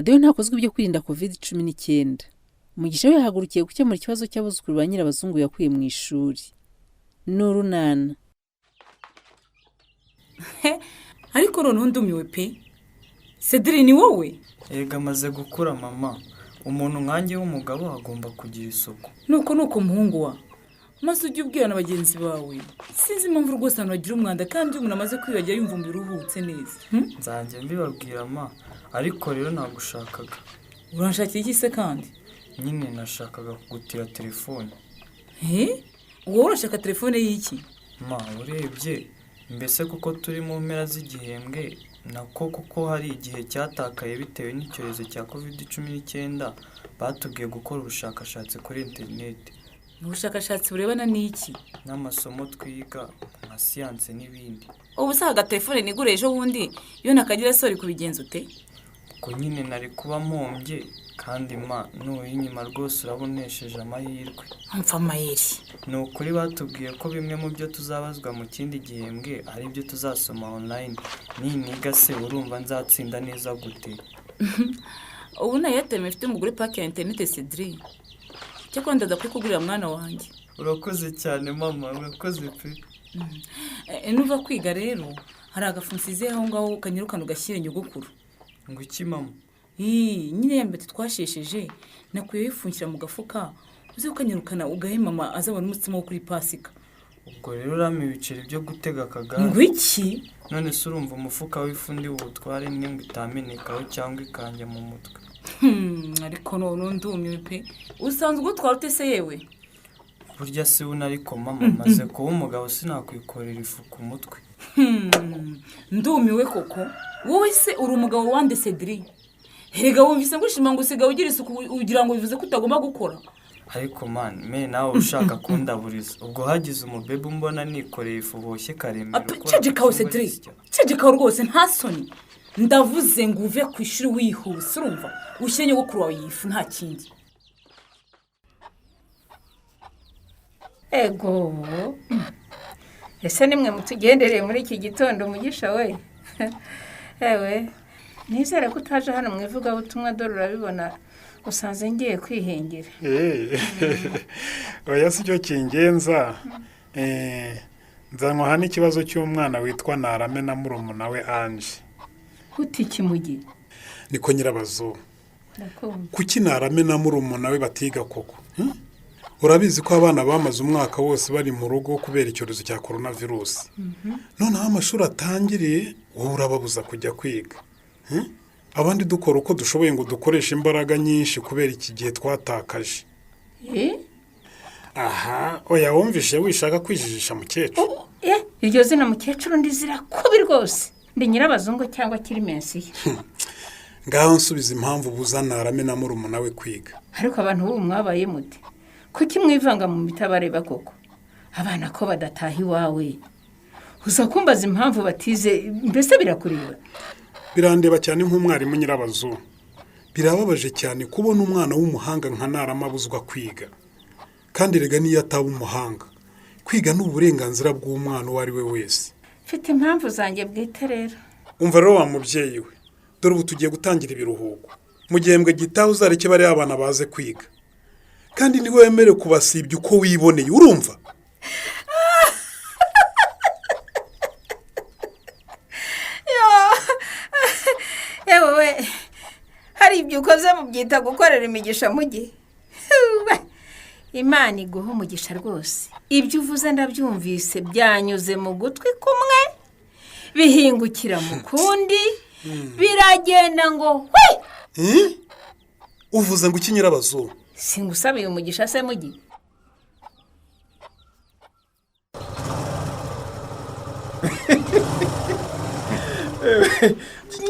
Tadeyo ntakozwe ibyo kwirinda COVID-19. Mugisha we yahagurukiye gukemura ikibazo cy'abuzukuru ba nyirabazungu yakuye mu ishuri. N'urunana. Ariko noneho ndumiwe pe. Cedric ni wowe? Ega amaze gukura mama. Umuntu nkanjye w'umugabo agomba kugira isuku. Nuko muhungu wa. Maze ujye ubwira na bagenzi bawe. Sinzi impamvu rwose abantu bagira umwanda kandi umuntu amaze kwibagira yumva umubiri uruhutse neza. Nzajya mbibabwira ma, ariko rero nagushakaga. Uranshakira iki se kandi? Nyine nashakaga kugutira telefone. Wowe urashaka telefone y'iki? Ma, urebye mbese kuko turi mu mpera z'igihembwe nako kuko hari igihe cyatakaye bitewe n'icyorezo cya COVID-19 batubwiye gukora ubushakashatsi kuri internet. Ubushakashatsi burebana n'iki? N'amasomo twiga nka siyanse n'ibindi. Ubu saga telefone nigure ejo bundi iyo nakagira sori kubigenza ute? Ko nyine nari kuba mpombye kandi ma inyuma rwose urabonesheje amahirwe. Mpfa amayeri. Ni ukuri batubwiye ko bimwe mu byo tuzabazwa mu kindi gihembwe ari byo tuzasoma online. Niga se urumva nzatsinda neza gute? Ubu nayateme mfite umugore pack ya internet Cedric. Cyakora ndadakwiye kugurira mwana wanjye. Urakoze cyane mama, urakoze pe. Nuva kwiga rero hari agafunsize aho ngaho kanyirukana ugashyire nyogokuru. Ngo iki mama? Nyine yambete twashesheje nakuye yifunkira mu gafuka uze ukanyirukana ugahe mama azabona umutsima wo kuri Pasika. Ubwo rero rame ibiceri byo gutega kagara. Ngo iki? None se urumva umufuka w'ifundi ubutware n'ingwe itamenekaho cyangwa ikanje mu mutwe. Ariko none ndumiwe pe. Usanzwe ugutwara utese yewe? Burya se unariko mama maze kuba umugabo sinakwikorera ifu ku mutwe. Ndumiwe koko. Wowe se uri umugabo wande Cedric? Herega wumvise ngo ushima ngo usiga ugira isuku ugira ngo bivuze ko utagomba gukora. Ariko man, nawe ushaka kundaburiza. Ubwo hagize umubebe umbona nikoreye ifu boshye karemera uko. Ceceka Cedric. Ceceka rwose nta soni. Ndavuze ngo uve ku ishuri wihuse urumva. Ushyire nyogokuru wawe yifu nta kindi. Ego. Ese nimwe mutugendereye muri iki gitondo Mugisha we. Ewe. Nizere ko utaje hano mwivuga butumwa dore urabibona usanze ngiye kwihengera. Oya si cyo kingenza. Nzanwa hano ikibazo cy'umwana witwa Narame na murumuna we Ange. Uti kimugi? Niko nyirabazo. Kuki Narame na murumuna we batiga koko? Urabizi ko abana bamaze umwaka wose bari mu rugo kubera icyorezo cya coronavirus. Noneho amashuri atangiriye wowe urababuza kujya kwiga. Abandi dukora uko dushoboye ngo dukoreshe imbaraga nyinshi kubera iki gihe twatakaje. Aha, oya wumvishe wishaka kwijijisha mukecuru. Iryo zina mukecuru ndizira kubi rwose. Ndi nyirabazungu cyangwa kiri mensi. Ngaho nsubiza impamvu buza Narame na murumuna we kwiga. Ariko abantu ubu mwabaye muti. Kuki mwivanga mu mitabareba koko? Abana ko badataha iwawe. Uza kumbaza impamvu batize mbese birakureba. Birandeba cyane nk'umwarimu nyirabazo. Birababaje cyane kubona umwana w'umuhanga nka Narame abuzwa kwiga. Kandi rega niyo ataba umuhanga. Kwiga ni uburenganzira bw'umwana uwo ari we wese. Mfite impamvu zanjye bwite rero. Umva rero wa mubyeyi we. Dore ubu tugiye gutangira ibiruhuko. Mu gihembwe gitaha uzareke bari abana baze kwiga. Kandi ni wemere kubasibya uko wiboneye urumva? Ewe hari ibyo ukoze mubyita gukorera imigisha mugi. Imana iguha umugisha rwose. Ibyo uvuze ndabyumvise byanyuze mu gutwi kumwe bihingukira mu kundi biragenda ngo Uvuze ngo iki nyirabazo? Singusabiye umugisha se mugi.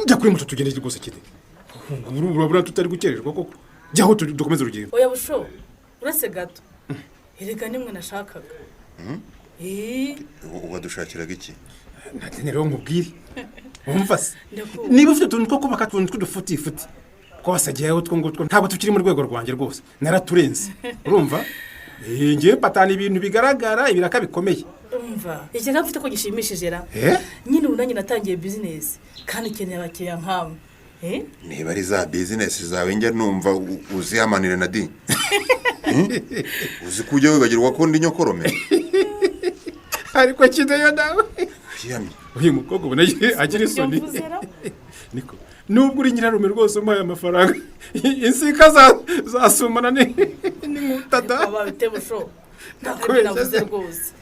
Njya kuri muto tugende rwose kide. Urabura tutari gukererwa koko. Jyaho dukomeza urugendo. Oya busho. Urase gato. Erega nimwe nashakaga. Wadushakiraga iki? Ntatenero nkubwire. Umva se. Niba ufite tuntu two kubaka tuntu tw'udufuti. Ko wasagiyeho two ntabwo tukiri mu rwego rwanjye rwose. Naraturenze. Urumva? Ngiye patana ibintu bigaragara ibiraka bikomeye. Umva. Iki ngafite ko gishimishije ra. Nyine unanye natangiye business kandi ikeneye abakiriya nkawe. niba ari za bizinesi zawe njya numva uzihamanire na di uzi ko ujya wibagirwa ko ndi nyokorome ariko kidayo nawe uyu mukobwa ubona agira isoni niko nubwo uri nyirarume rwose umuhaye amafaranga insika zasumana n'inkutada ababitebusho ntakabye navuze rwose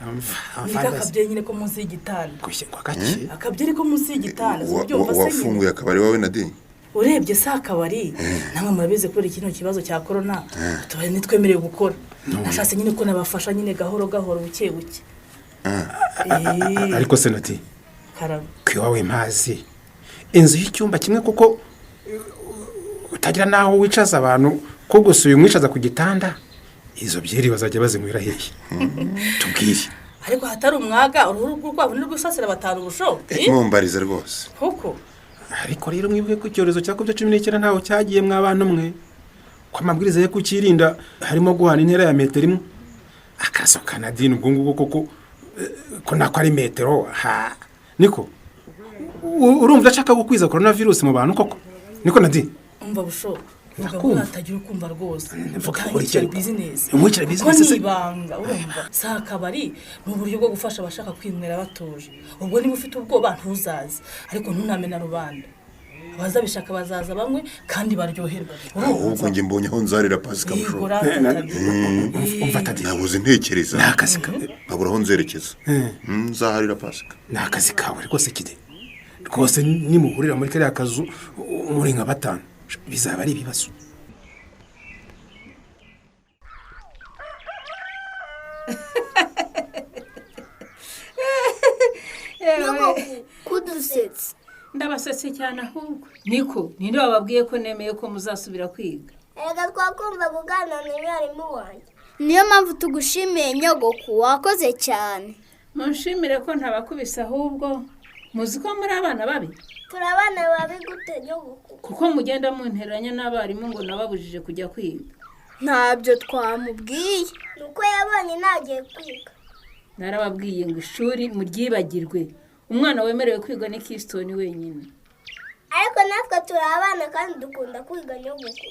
akabye nyine ko munsi y'igitanda gushyirwa gake akabye ariko munsi y'igitanda wafunguye akabari wawe na di urebye si akabari namwe murabizi kubera kino kibazo cya korona tubaye ntitwemerewe gukora nashatse nyine ko nabafasha nyine gahoro gahoro buke buke ariko senati karabo kwiwawe mazi inzu y'icyumba kimwe kuko utagira naho wicaza abantu ko gusa uyu mwicaza ku gitanda izo byeri bazajya bazinywera hehe tubwire ariko hatari umwaga uruhu rwabo ni rw'isasira batanu ubusho mumbarize rwose koko ariko rero mwibuke ko icyorezo cya COVID-19 ntaho cyagiye mw'abantu mwe ko amabwiriza yo kukirinda harimo guhana intera ya metero imwe akaso kanadini ubwo ngubwo koko ko nako ari metero niko urumva ashaka gukwiza coronavirus mu bantu koko niko nadini umva busho uvuga atagira ukumva rwose mvuga business umukira business nibanga urumva sakabari mu buryo bwo gufasha abashaka kwinywera batuje ubwo niba ufite ubwoba ntuzaze ariko ntunamena rubanda abazabishaka bazaza bamwe kandi baryoherwa ahubwo nge mbonye aho nzarira pasika busho umva tadi nabuze ntekereza n'akazi nkabura aho nzerekeza nzaharira pasika n'akazi kawe rwose kide rwose nimuhurira muri kariya kazu muri nka 5 bizaba ari ibibazo kudusetse ndabasetse cyane ahubwo niko ninde wababwiye ko nemeye ko muzasubira kwiga reka twakumva kuganira n'umwarimu wanjye niyo mpamvu tugushimiye nyogoku wakoze cyane munshimire ko ntabakubise ahubwo muzi ko muri abana babi turi abana babi gute nyogoku kuko mugenda munteranya n'abarimu ngo nababujije kujya kwiga ntabyo twamubwiye nuko yabonye nagiye kwiga narababwiye ngo ishuri muryibagirwe umwana wemerewe kwiga ni Keystone wenyine ariko natwe turi abana kandi dukunda kwiga nyogoku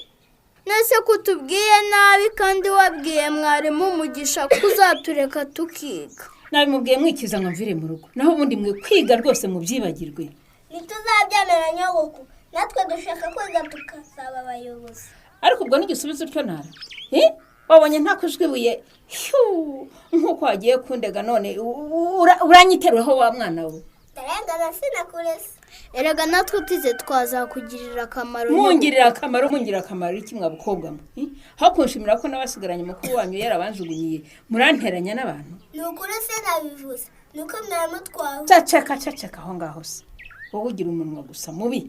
nese kutubwiye nabi kandi wabwiye mwarimu umugisha kuzatureka tukiga nabimubwiye mwikiza ngo mvire mu rugo naho ubundi mwe kwiga rwose mubyibagirwe ntituzabyemera nyogoku natwe dushaka kwiga tukazaba abayobozi ariko ubwo n'igisubizo cyo ntara wabonye nta kujwibuye nk'uko wagiye kundega none uranyiteruyeho wa mwana we ndarengana sinakurese erega natwe utize twazakugirira akamaro mungirira akamaro iki mwabukobwa mwe aho kunshimira ko nabasigaranye mukuru wanyu yarabanjugunyiye muranteranya n'abantu ni ukuri se nabivuze ni uko mwarimu twawe caceka aho ngaho se wowe ugira umunwa gusa mubi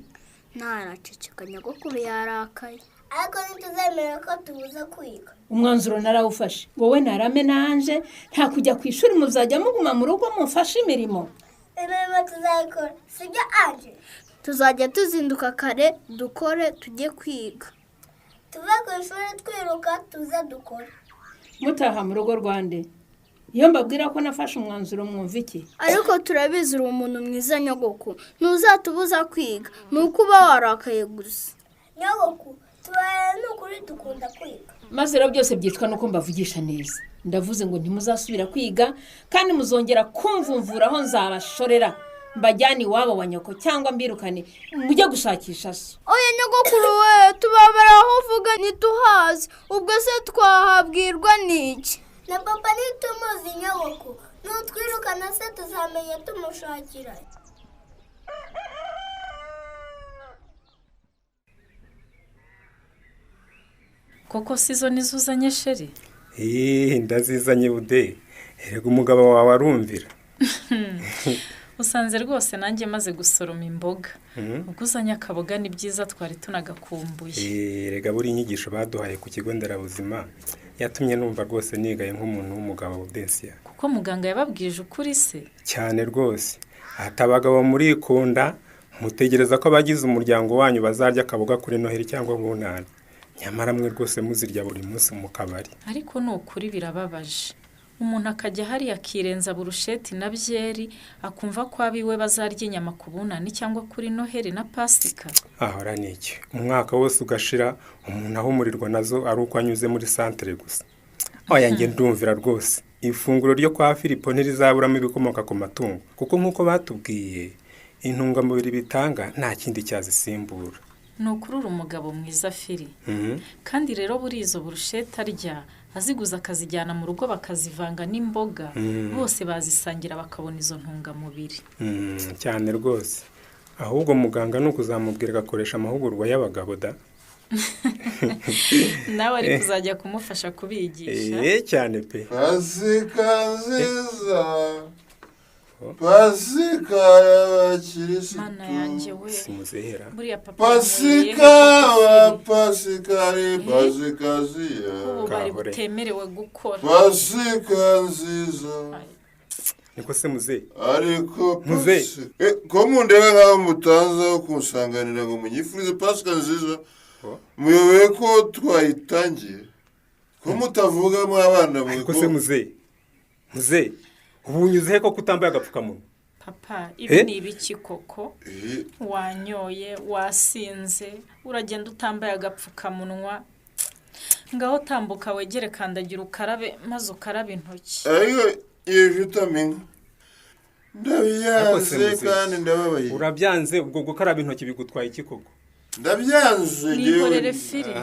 ntaraceceka nyogokuru yarakaye ariko ntituzemera ko tubuza kwiga umwanzuro narawufashe wowe narame nanje nta kujya ku ishuri muzajya muguma mu rugo mufashe imirimo tuzayikora sibyo anje tuzajya tuzinduka kare dukore tujye kwiga tuve ku ishuri twiruka tuze dukore mutaha mu rugo rwande iyo mbabwira ko nafashe umwanzuro mwumva iki ariko turabizi uri umuntu mwiza nyogoku ntuzatubuza kwiga ni uko uba warakaye gusa nyogoku tubaye n'ukuri dukunda kwiga maze rero byose byitwa nuko mbavugisha neza ndavuze ngo ntimuzasubira kwiga kandi muzongera kumvumvura aho nzabashorera mbajyane iwabo wa nyoko cyangwa mbirukane mujye gushakisha so oya nyogokuru we tubabara aho uvuga ntituhazi ubwo se twahabwirwa n'iki na papa ntitumuzi nyogoku nutwirukana se tuzamenya tumushakira koko sizo nizo uzanye sheri ndazizanye bude erega umugabo wawe arumvira usanze rwose nanjye maze gusoroma imboga ubwo uzanye akaboga ni byiza twari tunagakumbuye erega buri inyigisho baduhaye ku kigo nderabuzima yatumye numva rwose nigaye nk'umuntu w'umugabo Budensiya kuko muganga yababwije ukuri se cyane rwose ati abagabo murikunda mutegereza ko abagize umuryango wanyu bazarya akaboga kuri Noheli cyangwa bunani nyamara mwe rwose muzirya buri munsi mu kabari ariko ni ukuri birababaje umuntu akajya hariya akirenza burusheti na byeri akumva ko abiwe bazarya inyama ku bunani cyangwa kuri noheli na pasika. ahora ni iki umwaka wose ugashira umuntu ahumurirwa nazo ari uko anyuze muri santere gusa. oya njye ndumvira rwose ifunguro ryo kwa Filipo ntirizaburamo ibikomoka ku matungo kuko nk'uko batubwiye intungamubiri bitanga nta kindi cyazisimbura. ni ukurura umugabo mwiza Fili. kandi rero buri izo burusheti arya aziguza akazijyana mu rugo bakazivanga n'imboga bose bazisangira bakabona izo ntungamubiri. cyane rwose ahubwo muganga ni ukuzamubwira agakoresha amahugurwa y'abagabo da. nawe ari kuzajya kumufasha kubigisha. cyane pe. pasika nziza pasika y'abakirisitu mana yanjye we simuzehera buriya papa pasika wa pasikari pasikaziya ubu bari butemerewe gukora pasika nziza niko se muze ariko muze ko mundeba nk'aho mutanze aho kunsanganira ngo munyifurize pasika nziza muyoboye ko twayitangiye ko mutavuga mu abana mwe ko se muze ubu unyuze he ko kutambaye agapfukamunwa. papa ibi ni ibiki koko wanyoye wasinze uragenda utambaye agapfukamunwa ngaho tambuka wegere kandagira ukarabe maze ukarabe intoki. ariko iyo vitamine ndabyanze kandi ndababaye. urabyanze ubwo gukaraba intoki bigutwaye iki koko? ndabyanze nihorere Fili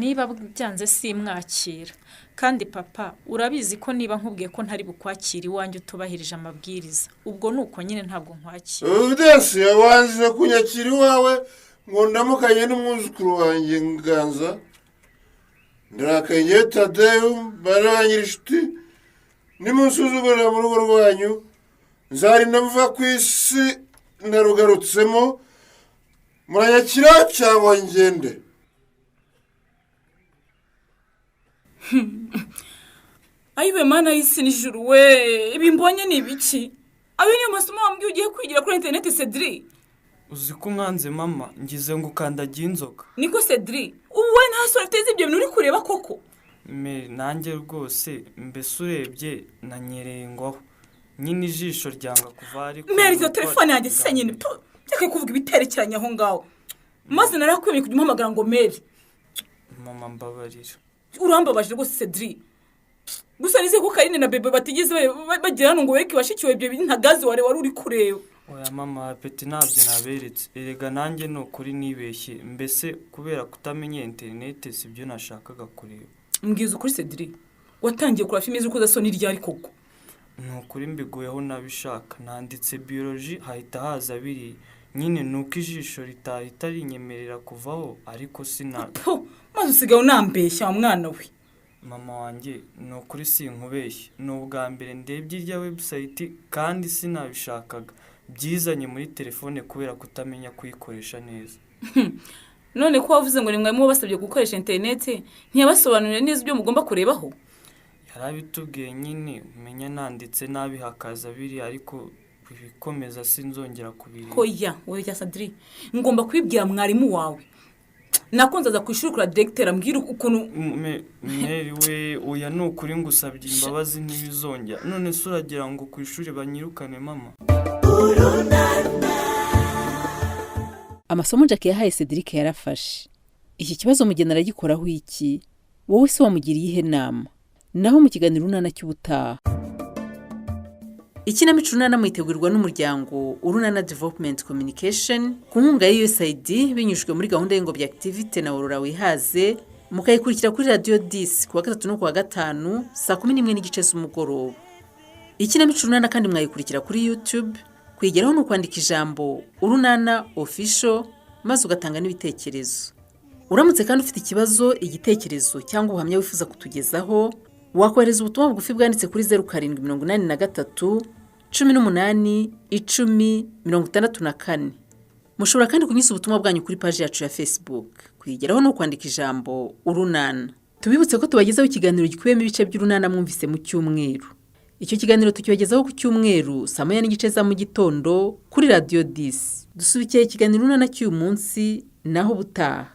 niba byanze simwakira kandi papa urabizi ko niba nkubwiye ko ntari bukwakira iwanjye utubahirije amabwiriza ubwo nuko nyine ntabwo nkwakira. udese yabanze kunyakira iwawe ngo ndamukanye n'umwuzukuru wanjye Nganza ndakaye Tadeyo baranyira inshuti nimusuzugurira mu rugo rwanyu nzarinda mva ku isi ndarugarutsemo muranyakira cyangwa ngende. ayiwe mana y'isi n'ijuru we ibi mbonye ni ibiki? ayo niyo masomo wambwiye ugiye kwigira kuri interineti Cedric? uzi ko umwanze mama ngize ngo ukandagiye inzoka. niko Cedric ubu we nta sura uteze ibyo bintu uri kureba koko? nanjye rwose mbese urebye nanyereye ngwaho nyine ijisho ryanga kuva ariko izo telefone yanjye se nyine cyake kuvuga ibiterekeranye aho ngaho maze narakwemeye kujya umpamagara ngo Mary. mama mbabarira. urambabaje rwose Cedric gusa nize ko Karine na Bebe batigeze bagira hano ngo weke washikiwe ibyo ntagazi wari uri kureba. oya mama peti ntabyo naberetse erega nanjye ni ukuri nibeshye mbese kubera kutamenye interineti sibyo nashakaga kureba. mbwiza ukuri Cedric watangiye kureba filime z'urukozasoni ryari koko? ni ukuri mbiguyeho nabishaka nanditse biology hahita haza biri nyine nuko ijisho ritahita rinyemerera kuvaho ariko maze usigaye unambeshya wa mwana we. mama wanjye ni ukuri sinkubeshye ni ubwa mbere ndebye irya website kandi sinabishakaga byizanye muri telefone kubera kutamenya kuyikoresha neza. none ko wavuze ngo ni mwe basabye gukoresha interineti ntiyabasobanurire neza ibyo mugomba kurebaho? yarabitubwiye nyine umenya nanditse nabi hakaza biri ariko ibikomeza sinzongera kubireba. koya wowe ya Cedric ngomba kwibwira mwarimu wawe nakonza aza kwishura kuri directeur ambwira ukuntu Mary we oya ni ukuri ngusabye imbabazi ntibizongera none se uragira ngo kwishuri banyirukane mama. amasomo Jack yahaye Cedric yarafashe. iki kibazo mugena aragikoraho iki? wowe se wamugiriye ihe nama? naho mu kiganiro urunana cy'ubutaha. ikinamico urunana mwitegurirwa n'umuryango Urunana Development Communication ku nkunga ya USAID binyujijwe muri gahunda y'ingobyi activity na Aurora Wihaze mukayikurikira kuri Radio 10 kuwa 3 no kuwa 5 saa 11:30 z'umugoroba. ikinamico urunana kandi mwayikurikira kuri YouTube kwigeraho no kwandika ijambo Urunana Official maze ugatanga n'ibitekerezo. uramutse kandi ufite ikibazo igitekerezo cyangwa ubuhamya wifuza kutugezaho wakohereza ubutumwa bugufi bwanditse kuri 0783 18 10 64. mushobora kandi kunyuza ubutumwa bwanyu kuri page yacu ya Facebook kwigeraho no kwandika ijambo Urunana. tubibutse ko tubagezaho ikiganiro gikubiyemo ibice by'Urunana mwumvise mu cyumweru. icyo kiganiro tukibagezaho ku cyumweru saa 9:30 za mu gitondo kuri Radio 10. dusubikiye ikiganiro Urunana cy'uyu munsi naho butaha.